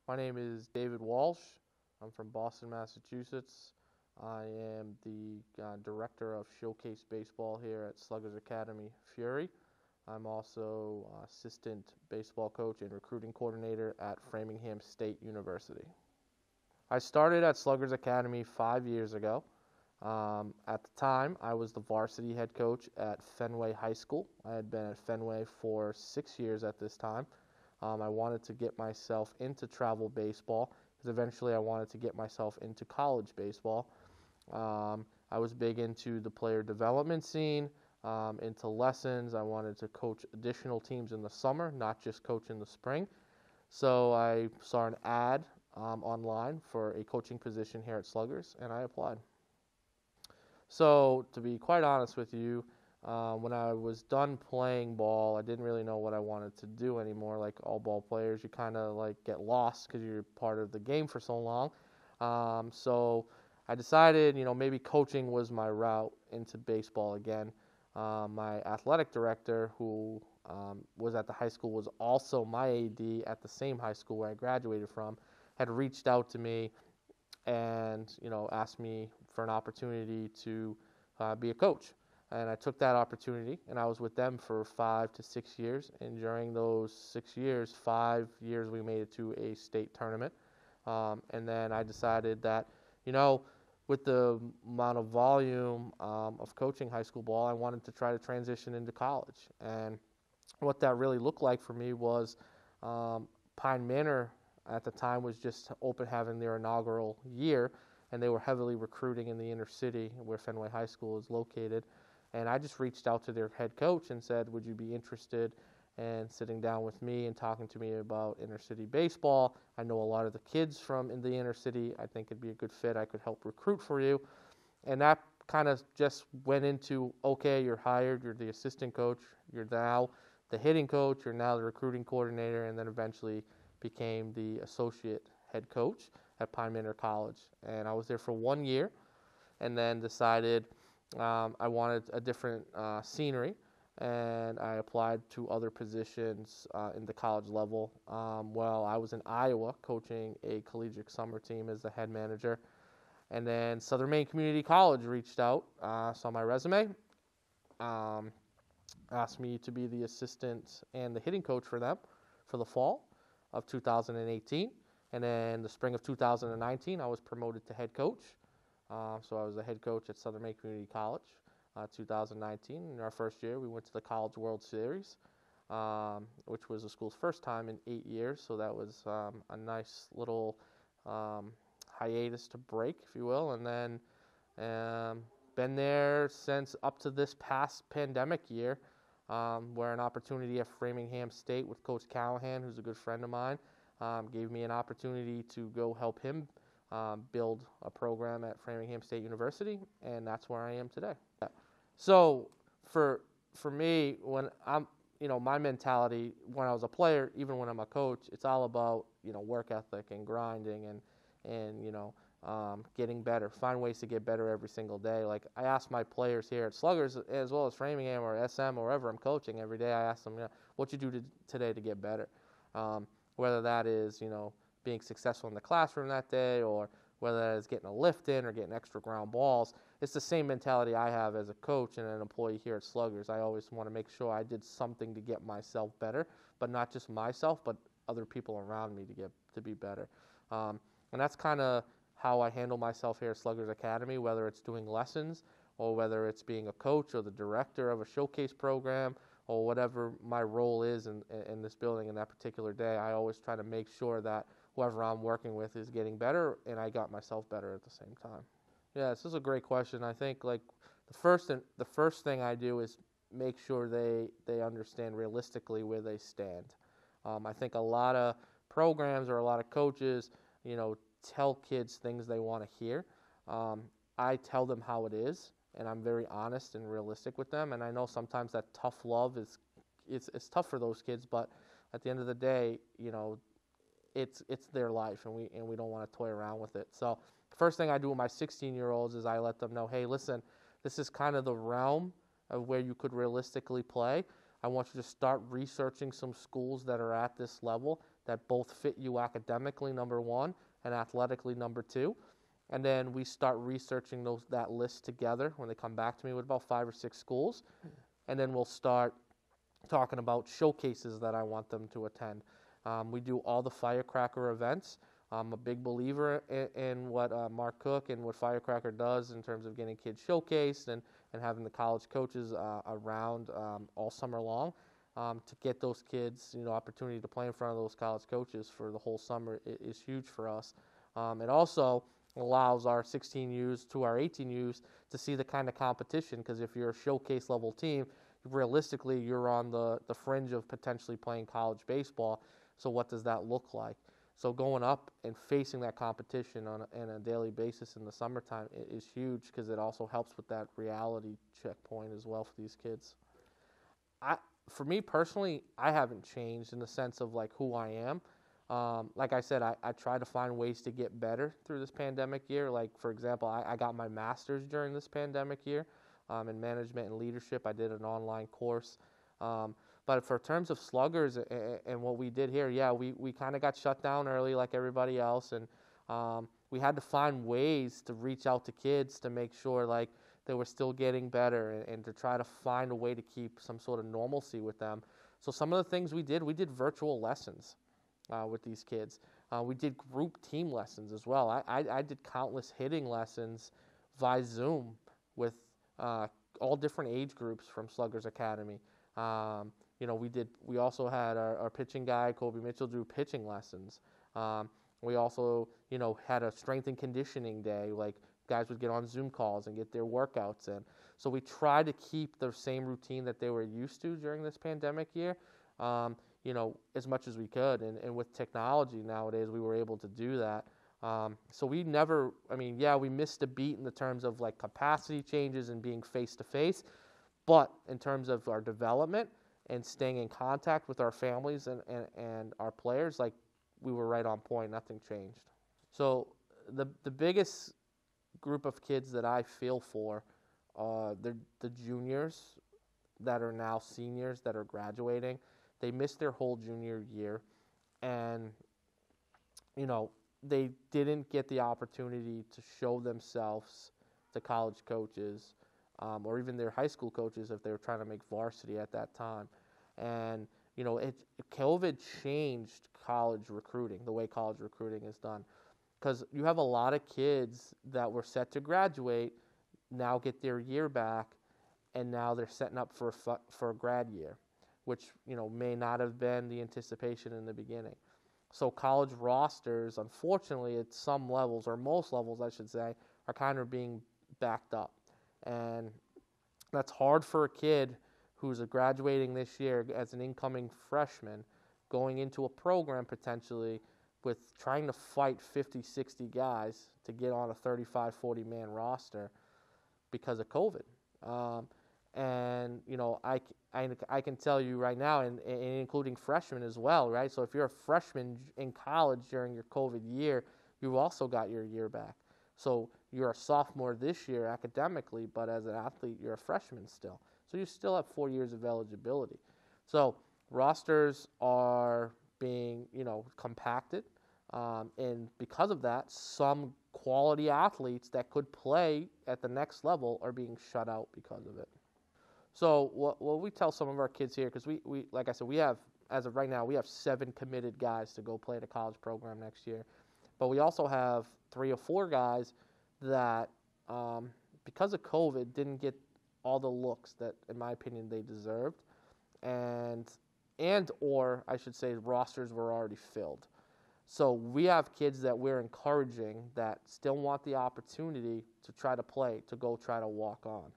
My name is David Walsh. I'm from Boston, Massachusetts. I am the director of Showcase Baseball here at Sluggers Fury. I'm also assistant baseball coach and recruiting coordinator at Framingham State University. I started at Sluggers Academy 5 years ago. At the time, I was the varsity head coach at Fenway High School. I had been at Fenway for 6 years at this time. I wanted to get myself into travel baseball because eventually I wanted to get myself into college baseball. I was big into the player development scene, into lessons. I wanted to coach additional teams in the summer, not just coach in the spring. So I saw an ad online for a coaching position here at Sluggers, and I applied. So to be quite honest with you, when I was done playing ball, I didn't really know what I wanted to do anymore. Like all ball players, you kind of like get lost because you're part of the game for so long. So I decided, maybe coaching was my route into baseball again. My athletic director, who was at the high school, was also my AD at the same high school where I graduated from, had reached out to me and asked me for an opportunity to be a coach. And I took that opportunity, and I was with them for 5 to 6 years. And during those 6 years, 5 years, we made it to a state tournament. And then I decided that, with the amount of volume of coaching high school ball, I wanted to try to transition into college. And what that really looked like for me was Pine Manor at the time was just having their inaugural year, and they were heavily recruiting in the inner city where Fenway High School is located. And I just reached out to their head coach and said, would you be interested in sitting down with me and talking to me about inner city baseball? I know a lot of the kids from in the inner city. I think it'd be a good fit. I could help recruit for you. And that kind of just went into, okay, you're hired. You're the assistant coach. You're now the hitting coach. You're now the recruiting coordinator, and then eventually became the associate head coach at Pine Manor College. And I was there for 1 year and then decided I wanted a different scenery, and I applied to other positions in the college level. Well, I was in Iowa coaching a collegiate summer team as the head manager, and then Southern Maine Community College reached out, saw my resume, asked me to be the assistant and the hitting coach for them for the fall of 2018, and then the spring of 2019, I was promoted to head coach. So I was the head coach at Southern Maine Community College, 2019. In our first year, we went to the College World Series, which was the school's first time in 8 years. So that was a nice little hiatus to break, if you will. And then been there since up to this past pandemic year, where an opportunity at Framingham State with Coach Callahan, who's a good friend of mine, gave me an opportunity to go help him build a program at Framingham State University, and that's where I am today. So for me, when I'm, my mentality when I was a player, even when I'm a coach, it's all about, work ethic and grinding and getting better, find ways to get better every single day. Like I ask my players here at Sluggers, as well as Framingham or SM or wherever I'm coaching every day, I ask them, what you do today to get better? Whether that is, being successful in the classroom that day, or whether that is getting a lift in or getting extra ground balls. It's the same mentality I have as a coach and an employee here at Sluggers. I always want to make sure I did something to get myself better, but not just myself, but other people around me to be better. And that's kind of how I handle myself here at Sluggers Academy, whether it's doing lessons or whether it's being a coach or the director of a showcase program or whatever my role is in this building in that particular day. I always try to make sure that whoever I'm working with is getting better, and I got myself better at the same time. Yeah, this is a great question. I think like the first thing I do is make sure they understand realistically where they stand. I think a lot of programs or a lot of coaches, tell kids things they want to hear. I tell them how it is, and I'm very honest and realistic with them. And I know sometimes that tough love it's tough for those kids, but at the end of the day, it's their life, and we don't want to toy around with it. So the first thing I do with my 16-year-olds is I let them know, hey, listen, this is kind of the realm of where you could realistically play. I want you to start researching some schools that are at this level. that both fit you academically, number one, and athletically, number two. And then we start researching that list together when they come back to me with about 5 or 6 schools. And then we'll start talking about showcases that I want them to attend. We do all the Firecracker events. I'm a big believer in what Mark Cook and what Firecracker does in terms of getting kids showcased and having the college coaches around all summer long to get those kids, opportunity to play in front of those college coaches for the whole summer is huge for us. It also allows our 16Us to our 18Us to see the kind of competition, because if you're a showcase level team, realistically you're on the fringe of potentially playing college baseball. So what does that look like? So going up and facing that competition on a daily basis in the summertime is huge, because it also helps with that reality checkpoint as well for these kids. For me personally, I haven't changed in the sense of like who I am. Like I said, I try to find ways to get better through this pandemic year. Like, for example, I got my master's during this pandemic year in management and leadership. I did an online course. But for terms of Sluggers and what we did here, yeah, we kind of got shut down early like everybody else. And we had to find ways to reach out to kids to make sure like they were still getting better and to try to find a way to keep some sort of normalcy with them. So some of the things we did virtual lessons. With these kids. We did group team lessons as well. I did countless hitting lessons via Zoom with all different age groups from Sluggers Academy. We also had our pitching guy, Kobe Mitchell, do pitching lessons. We also, had a strength and conditioning day. Like, guys would get on Zoom calls and get their workouts in. So we tried to keep the same routine that they were used to during this pandemic year. As much as we could. And with technology nowadays, we were able to do that. So we never, we missed a beat in the terms of like capacity changes and being face-to-face, but in terms of our development and staying in contact with our families and our players, like we were right on point, nothing changed. So the biggest group of kids that I feel for, they're the juniors that are now seniors that are graduating. They missed their whole junior year, and, they didn't get the opportunity to show themselves to college coaches or even their high school coaches if they were trying to make varsity at that time. And, COVID changed college recruiting, the way college recruiting is done, because you have a lot of kids that were set to graduate now get their year back, and now they're setting up for a grad year, which, may not have been the anticipation in the beginning. So college rosters, unfortunately, at some levels, or most levels, I should say, are kind of being backed up. And that's hard for a kid who's graduating this year as an incoming freshman, going into a program potentially with trying to fight 50, 60 guys to get on a 35, 40-man roster because of COVID. And, I can tell you right now, and including freshmen as well, right? So if you're a freshman in college during your COVID year, you've also got your year back. So you're a sophomore this year academically, but as an athlete, you're a freshman still. So you still have 4 years of eligibility. So rosters are being, compacted. And because of that, some quality athletes that could play at the next level are being shut out because of it. So what we tell some of our kids here, because we like I said, we have, as of right now, we have 7 committed guys to go play at a college program next year. But we also have 3 or 4 guys that, because of COVID, didn't get all the looks that, in my opinion, they deserved. Or I should say rosters were already filled. So we have kids that we're encouraging that still want the opportunity to try to play, to go try to walk on.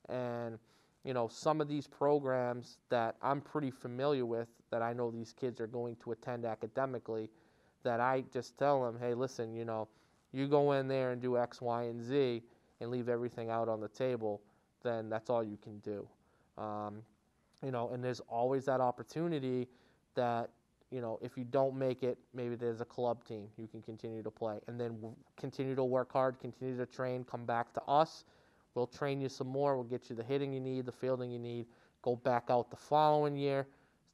And, some of these programs that I'm pretty familiar with, that I know these kids are going to attend academically, that I just tell them, hey, listen, you go in there and do X, Y, and Z and leave everything out on the table, then that's all you can do. And there's always that opportunity that, if you don't make it, maybe there's a club team you can continue to play, and then continue to work hard, continue to train, come back to us. We'll train you some more. We'll get you the hitting you need, the fielding you need. Go back out the following year,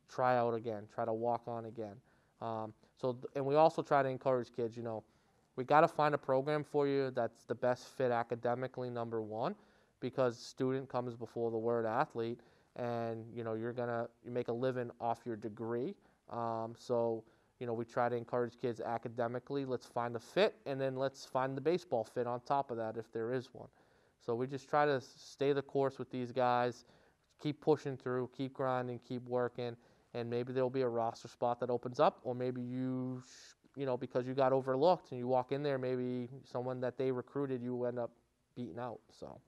try out again, try to walk on again. And we also try to encourage kids, we got to find a program for you that's the best fit academically, number one, because student comes before the word athlete, and, you make a living off your degree. We try to encourage kids academically. Let's find the fit, and then let's find the baseball fit on top of that if there is one. So we just try to stay the course with these guys, keep pushing through, keep grinding, keep working, and maybe there'll be a roster spot that opens up, or maybe because you got overlooked and you walk in there, maybe someone that they recruited, you end up beating out. So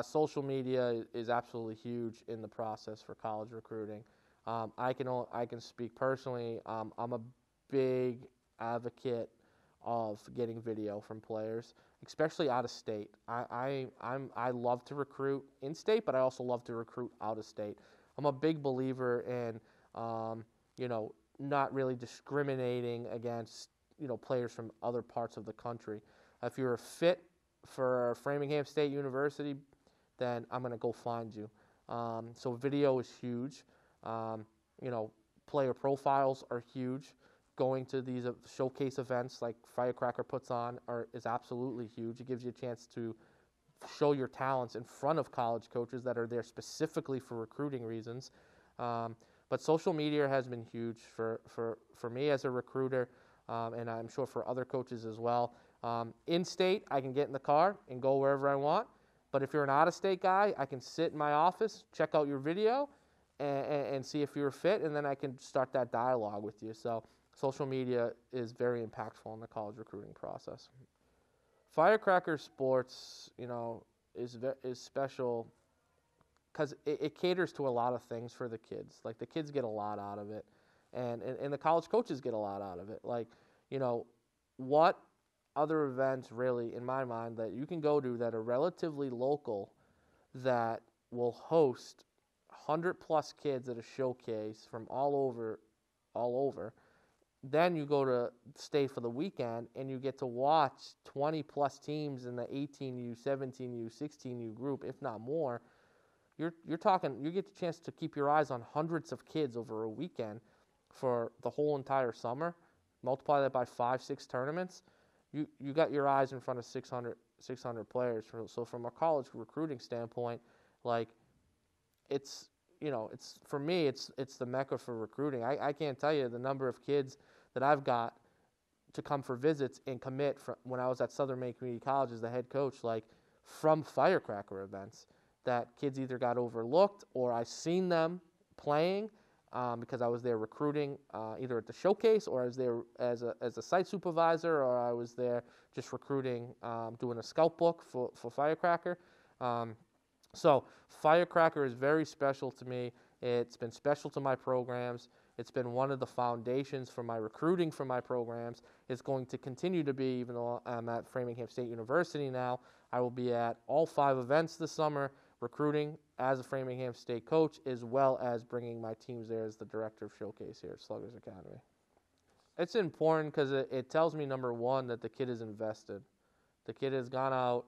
social media is absolutely huge in the process for college recruiting. I can speak personally. I'm a big advocate of getting video from players, especially out of state. I love to recruit in state, but I also love to recruit out of state. I'm a big believer in not really discriminating against players from other parts of the country. If you're a fit for Framingham State University, then I'm going to go find you. So video is huge. Player profiles are huge. Going to these showcase events like Firecracker puts on is absolutely huge. It gives you a chance to show your talents in front of college coaches that are there specifically for recruiting reasons. But social media has been huge for me as a recruiter, and I'm sure for other coaches as well. In state, I can get in the car and go wherever I want. But if you're an out-of-state guy, I can sit in my office, check out your video, and see if you're fit, and then I can start that dialogue with you. So social media is very impactful in the college recruiting process. Firecracker Sports, is special because it caters to a lot of things for the kids. Like, the kids get a lot out of it, and the college coaches get a lot out of it. Like, what other events really, in my mind, that you can go to that are relatively local that will host 100+ kids at a showcase from all over. Then you go to stay for the weekend, and you get to watch 20+ teams in the 18U, 17U, 16U group, if not more. You're talking, you get the chance to keep your eyes on hundreds of kids over a weekend for the whole entire summer. Multiply that by 5-6 tournaments. You got your eyes in front of 600 players. So from a college recruiting standpoint, like, it's for me, it's the mecca for recruiting. I can't tell you the number of kids that I've got to come for visits and commit when I was at Southern Maine Community College as the head coach, like, from Firecracker events, that kids either got overlooked or I seen them playing because I was there recruiting either at the showcase, or I was there as a site supervisor, or I was there just recruiting, doing a scout book for Firecracker. So Firecracker is very special to me. It's been special to my programs. It's been one of the foundations for my recruiting for my programs. It's going to continue to be, even though I'm at Framingham State University now. I will be at all 5 events this summer, recruiting as a Framingham State coach, as well as bringing my teams there as the director of showcase here at Sluggers Academy. It's important because it tells me, number one, that the kid is invested. The kid has gone out.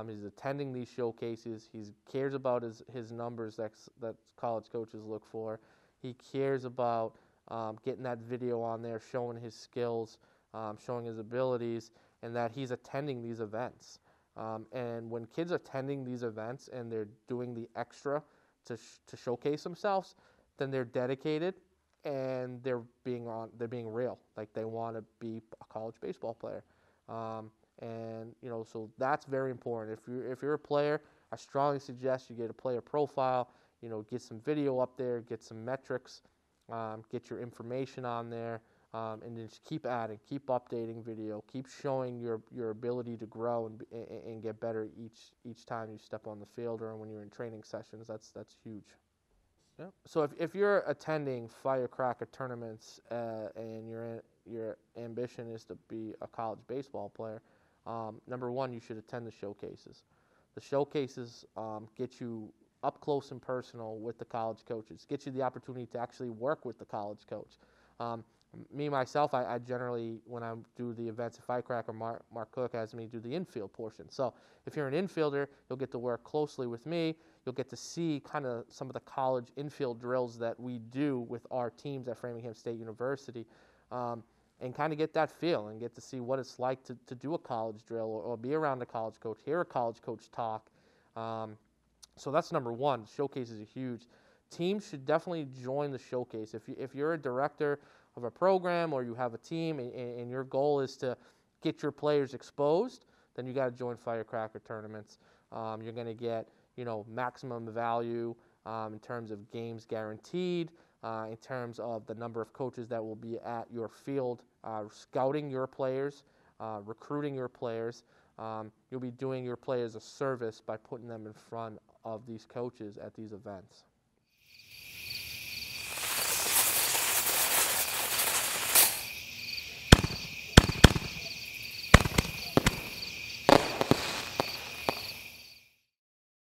He's attending these showcases. He cares about his numbers that college coaches look for. He cares about getting that video on there, showing his skills, showing his abilities, and that he's attending these events. And when kids are attending these events and they're doing the extra to showcase themselves, then they're dedicated and they're being real. Like, they want to be a college baseball player. And so that's very important. If you're a player, I strongly suggest you get a player profile. Get some video up there, get some metrics, get your information on there, and then just keep adding, keep updating video, keep showing your ability to grow and get better each time you step on the field or when you're in training sessions. That's huge. Yeah. So if you're attending Firecracker tournaments and your ambition is to be a college baseball player, number one, you should attend the showcases. The showcases get you up close and personal with the college coaches, get you the opportunity to actually work with the college coach. Me, myself, I generally, when I do the events at Firecracker, Mark Cook has me do the infield portion. So if you're an infielder, you'll get to work closely with me. you'll get to see kind of some of the college infield drills that we do with our teams at Framingham State University, and kind of get that feel and get to see what it's like to do a college drill or be around a college coach, hear a college coach talk. So that's number one. Showcases are huge. Teams should definitely join the showcase. If you're a director of a program or you have a team and your goal is to get your players exposed, then you got to join Firecracker tournaments. You're going to get maximum value in terms of games guaranteed, in terms of the number of coaches that will be at your field, scouting your players, recruiting your players. You'll be doing your players a service by putting them in front of these coaches at these events.